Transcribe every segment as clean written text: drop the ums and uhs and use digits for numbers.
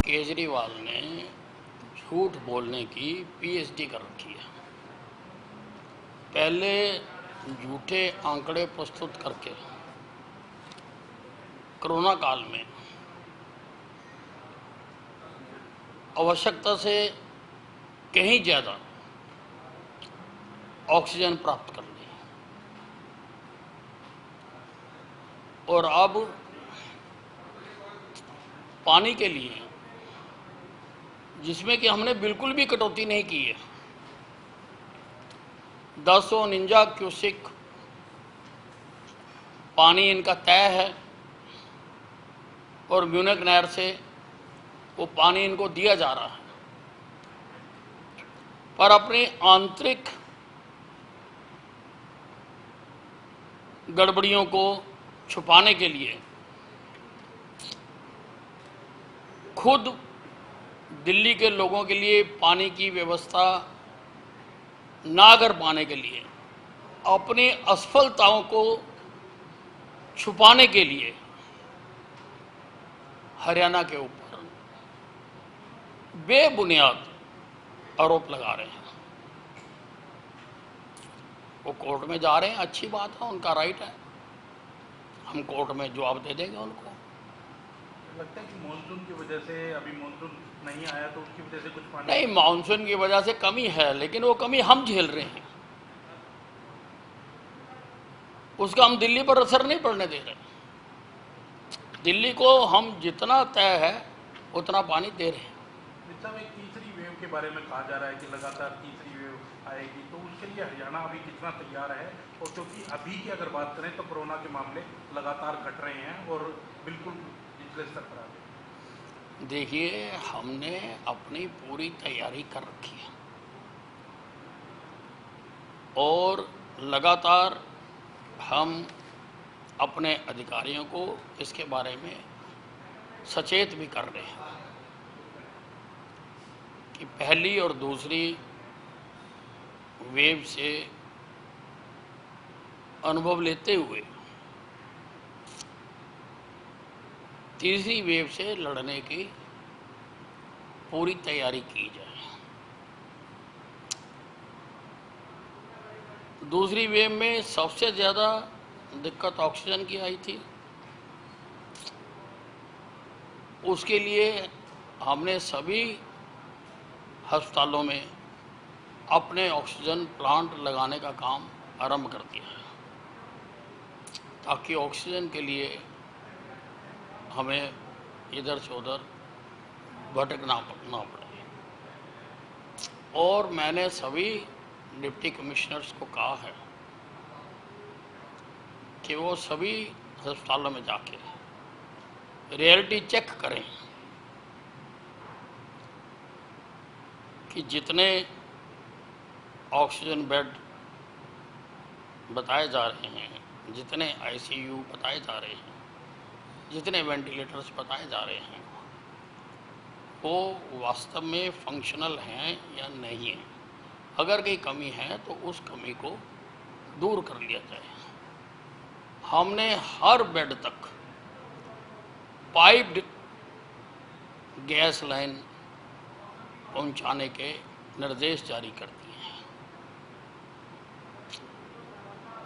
केजरीवाल ने झूठ बोलने की पीएचडी कर रखी है। पहले झूठे आंकड़े प्रस्तुत करके कोरोना काल में आवश्यकता से कहीं ज़्यादा ऑक्सीजन प्राप्त कर ली और अब पानी के लिए, जिसमें कि हमने बिल्कुल भी कटौती नहीं की है, 1049 क्यूसेक पानी इनका तय है और म्यूनिक नहर से वो पानी इनको दिया जा रहा है। पर अपनी आंतरिक गड़बड़ियों को छुपाने के लिए खुद दिल्ली के लोगों के लिए पानी की व्यवस्था ना कर पाने के लिए, अपनी असफलताओं को छुपाने के लिए हरियाणा के ऊपर बेबुनियाद आरोप लगा रहे हैं। वो कोर्ट में जा रहे हैं, अच्छी बात है, उनका राइट है, हम कोर्ट में जवाब दे देंगे उनको। लगता है कि मानसून की वजह से, अभी मानसून नहीं आया तो उसकी वजह से कुछ पानी नहीं, मानसून की वजह से कमी है, लेकिन वो कमी हम झेल रहे हैं, उसका हम दिल्ली पर असर नहीं पड़ने दे रहे। दिल्ली को हम जितना तय है उतना पानी दे रहे हैं। एक तीसरी वेव के बारे में कहा जा रहा है कि लगातार तीसरी वेव आएगी, तो उसके लिए हरियाणा अभी कितना तैयार है? और क्योंकि अभी की अगर बात करें तो कोरोना के मामले लगातार घट रहे हैं और बिल्कुल निचले स्तर पर आ गए। देखिए, हमने अपनी पूरी तैयारी कर रखी है और लगातार हम अपने अधिकारियों को इसके बारे में सचेत भी कर रहे हैं कि पहली और दूसरी वेव से अनुभव लेते हुए तीसरी वेव से लड़ने की पूरी तैयारी की जाए। दूसरी वेव में सबसे ज़्यादा दिक्कत ऑक्सीजन की आई थी, उसके लिए हमने सभी अस्पतालों में अपने ऑक्सीजन प्लांट लगाने का काम आरंभ कर दिया है, ताकि ऑक्सीजन के लिए हमें इधर से उधर भटकना पड़े। और मैंने सभी डिप्टी कमिश्नर्स को कहा है कि वो सभी अस्पतालों में जाके रियलिटी चेक करें कि जितने ऑक्सीजन बेड बताए जा रहे हैं, जितने आईसीयू बताए जा रहे हैं, जितने वेंटिलेटर्स बताए जा रहे हैं, वो वास्तव में फंक्शनल हैं या नहीं हैं। अगर कोई कमी है तो उस कमी को दूर कर लिया जाए। हमने हर बेड तक पाइप्ड गैस लाइन पहुंचाने के निर्देश जारी कर दिए हैं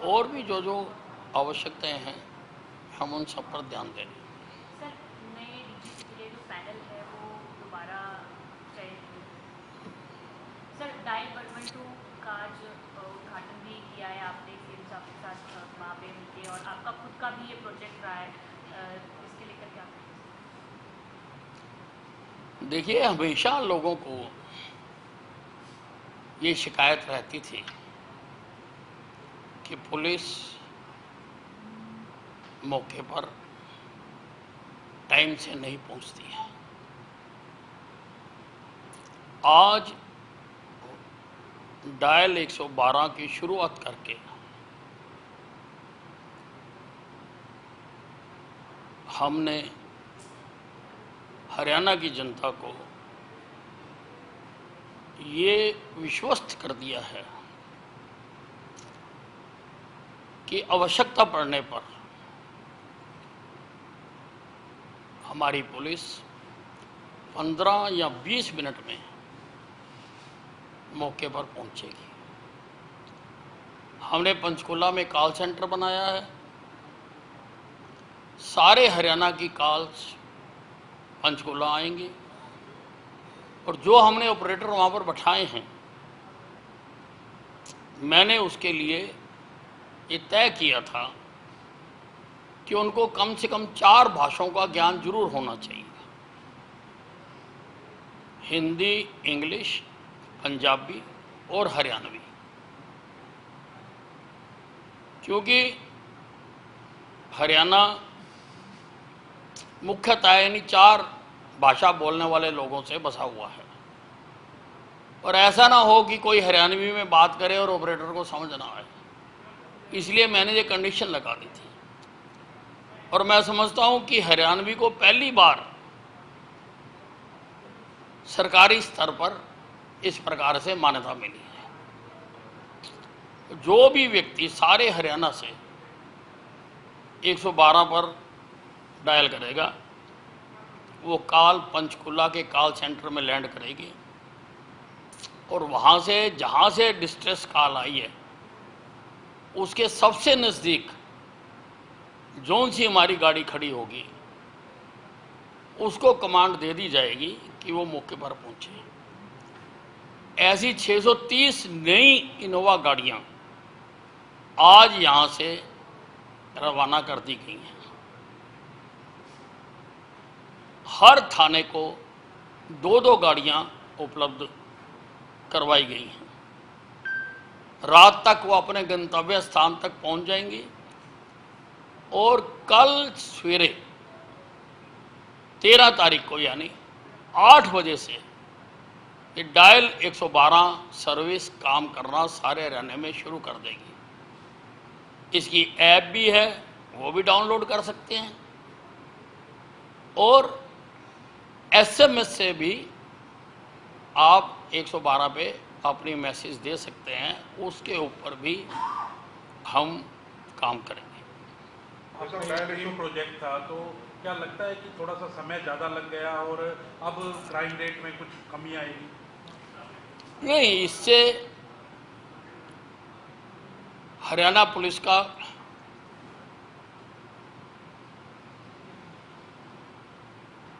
और भी जो जो आवश्यकताएं हैं हम उन सब पर ध्यान दे रहे हैं। सर, नए डीजी के लिए जो पैनल है वो दोबारा चयन, सर डायल 112 का आज उद्घाटन भी किया है आपने, सीएम साहब के साथ वहाँ पे मिलके, और आपका खुद का भी ये प्रोजेक्ट रहा है, इसके लेकर क्या? देखिए, हमेशा लोगों को ये शिकायत रहती थी कि पुलिस मौके पर टाइम से नहीं पहुंचती है। आज डायल 112 की शुरुआत करके हमने हरियाणा की जनता को ये विश्वस्त कर दिया है कि आवश्यकता पड़ने पर हमारी पुलिस 15 या 20 मिनट में मौके पर पहुंचेगी। हमने पंचकुला में कॉल सेंटर बनाया है। सारे हरियाणा की कॉल्स पंचकुला आएंगी और जो हमने ऑपरेटर वहाँ पर बैठाए हैं, मैंने उसके लिए ये तय किया था कि उनको कम से कम 4 भाषाओं का ज्ञान जरूर होना चाहिए। हिंदी, इंग्लिश, पंजाबी और हरियाणवी। क्योंकि हरियाणा मुख्यतः यानी 4 भाषा बोलने वाले लोगों से बसा हुआ है, और ऐसा ना हो कि कोई हरियाणवी में बात करे और ऑपरेटर को समझ ना आए। इसलिए मैंने ये कंडीशन लगा दी थी, और मैं समझता हूं कि हरियाणवी को पहली बार सरकारी स्तर पर इस प्रकार से मान्यता मिली है। जो भी व्यक्ति सारे हरियाणा से 112 पर डायल करेगा, वो कॉल पंचकुला के कॉल सेंटर में लैंड करेगी, और वहाँ से जहाँ से डिस्ट्रेस कॉल आई है उसके सबसे नज़दीक जोन सी हमारी गाड़ी खड़ी होगी, उसको कमांड दे दी जाएगी कि वो मौके पर पहुँचे। ऐसी 630 नई इनोवा गाड़ियाँ आज यहाँ से रवाना कर दी गई हैं। हर थाने को 2-2 गाड़ियाँ उपलब्ध करवाई गई हैं। रात तक वो अपने गंतव्य स्थान तक पहुंच जाएंगी, और कल सवेरे 13 तारीख को यानी 8 बजे से ये डायल 112 सर्विस काम करना सारे हरियाणा में शुरू कर देगी। इसकी ऐप भी है, वो भी डाउनलोड कर सकते हैं, और SMS से भी आप 112 पे अपनी मैसेज दे सकते हैं। उसके ऊपर भी हम काम करेंगे। आपका डायल प्रोजेक्ट था, तो क्या लगता है कि थोड़ा सा समय ज़्यादा लग गया और अब क्राइम रेट में कुछ कमी आएगी? नहीं, इससे हरियाणा पुलिस का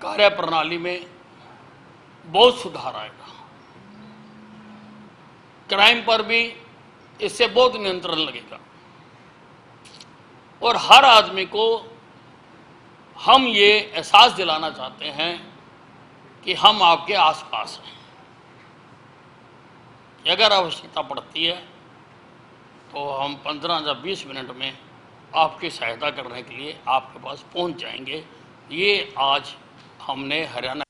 कार्य प्रणाली में बहुत सुधार आएगा। क्राइम पर भी इससे बहुत नियंत्रण लगेगा, और हर आदमी को हम ये एहसास दिलाना चाहते हैं कि हम आपके आसपास हैं, कि अगर आवश्यकता पड़ती है तो हम 15 या 20 मिनट में आपकी सहायता करने के लिए आपके पास पहुंच जाएंगे। ये आज हमने हरियाणा